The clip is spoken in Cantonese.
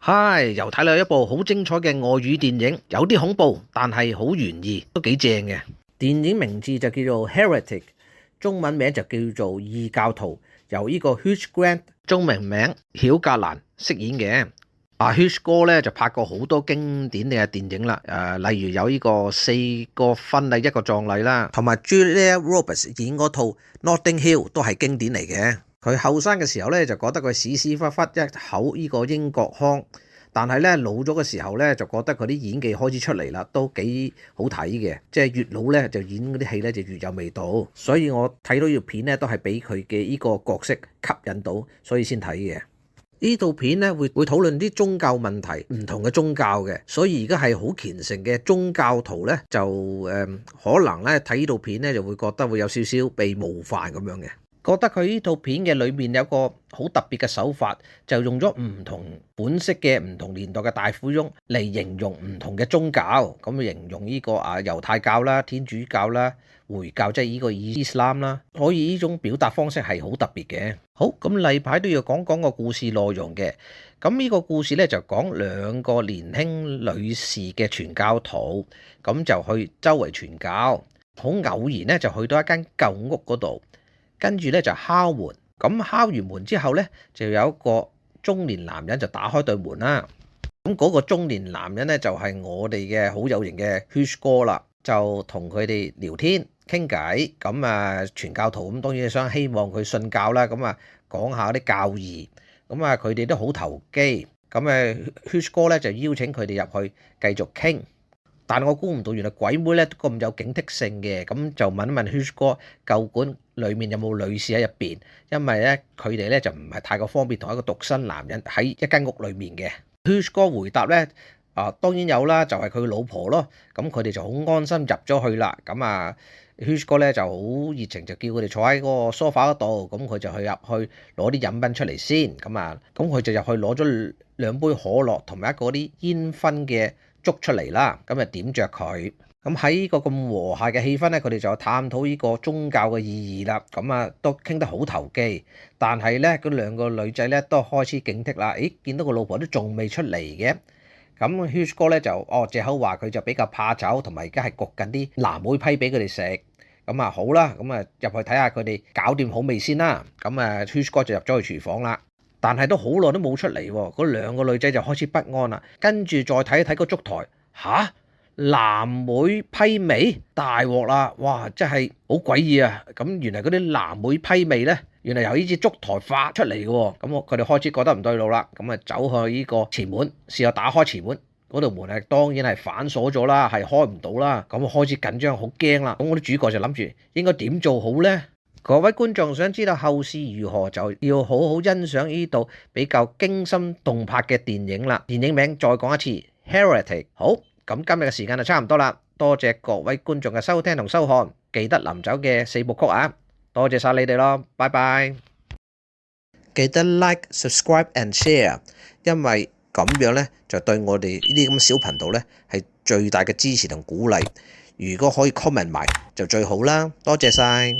嗨，又睇到一部好精彩嘅外語電影，有啲恐怖，但係好懸疑，都幾正嘅。電影名字就叫做《Heretic》，中文名就叫做《異教徒》，由呢個 Hugh Grant 中文名曉格蘭飾演嘅。Hugh 哥咧就拍過好多經典嘅電影啦，例如有呢個4個婚禮一個葬禮啦，同埋 Julia Roberts 演嗰套《Notting Hill》都係經典嚟嘅。佢後生嘅時候咧就覺得佢屎屎忽忽一口呢個英國腔，但係咧老咗嘅時候咧就覺得佢啲演技開始出嚟啦，都幾好睇嘅。即係越老咧就演嗰啲戲咧就越有味道，所以我睇到呢條片咧都係俾佢嘅呢個角色吸引到，所以先睇嘅。呢套片咧會討論啲宗教問題，唔同嘅宗教嘅，所以而家係好虔誠嘅宗教徒咧就可能咧睇呢套片咧就會覺得會有少少被冒犯咁樣嘅。覺得佢呢套片嘅裏面有個好特別嘅手法，就用咗唔同本色嘅唔同年代嘅大富翁嚟形容唔同嘅宗教，咁形容呢個猶太教啦、天主教啦、回教即係呢個伊斯蘭啦，所以呢種表達方式係好特別嘅。好，咁例牌都要講講個故事內容嘅。咁呢個故事咧就講兩個年輕女士嘅傳教徒，咁就去周圍傳教，好偶然咧就去到一間舊屋嗰度。跟住咧就敲門，咁敲完門之後咧，就有一個中年男人就打開對門啦。咁嗰個中年男人咧就係我哋嘅好有型嘅 Hugh 哥啦，就同佢哋聊天傾偈。咁傳教徒咁當然想希望佢信教啦，咁講下啲教義。咁佢哋都好投機。咁Hugh 哥咧就邀請佢哋入去繼續傾。但我估唔到，原來鬼妹咧咁有警惕性嘅，咁就問一問 Hugh 哥舊館裏面有冇女士喺入邊，因為咧佢哋咧就唔係太過方便同一個獨身男人喺一間屋裏面嘅。Hugh 哥回答咧，當然有啦，就係佢老婆咯。咁佢哋就好安心入咗去啦。咁Hugh 哥咧就好熱情，就叫佢哋坐喺嗰個梳化嗰度。咁佢就去入去攞啲飲品出嚟先。咁佢就入去攞咗2杯可樂同埋一個啲煙燻嘅捉出嚟啦，咁點着佢。咁喺呢個咁和諧嘅氣氛咧，佢哋就探討呢個宗教嘅意義啦。都傾得好投機，但係咧嗰2個女仔咧都開始警惕啦。見到個老婆都仲未出嚟嘅。咁Hugh哥咧就藉口話佢就比較怕醜，同埋而家係焗緊啲藍莓批俾佢哋食。好啦，入去睇下佢哋搞掂好未先啦。Hugh哥就入咗去廚房啦。但係都好耐都冇出嚟喎，嗰2個女仔就開始不安啦。跟住再睇一睇個燭台，藍莓批味，大鑊啦！哇，真係好詭異啊！咁原來嗰啲藍莓批味咧，原來由呢支燭台發出嚟嘅喎。咁佢哋開始覺得唔對路啦，走去呢個前門，試下打開前門，嗰道門當然係反鎖咗啦，係開唔到啦。咁開始緊張，好驚啦。咁我啲主角就諗住應該點做好咧？各位觀眾想知道後事如何，就要好好欣賞呢度比較驚心動魄嘅電影啦。電影名再講一次，Heretic。好，咁今日嘅時間就差唔多啦，多謝各位觀眾嘅收聽同收看，記得臨走嘅4部曲啊，多謝晒你哋咯，拜拜。記得 Like、Subscribe and Share， 因為咁樣咧就對我哋呢啲咁小頻道咧係最大嘅支持同鼓勵。如果可以 comment 埋就最好啦，多謝晒。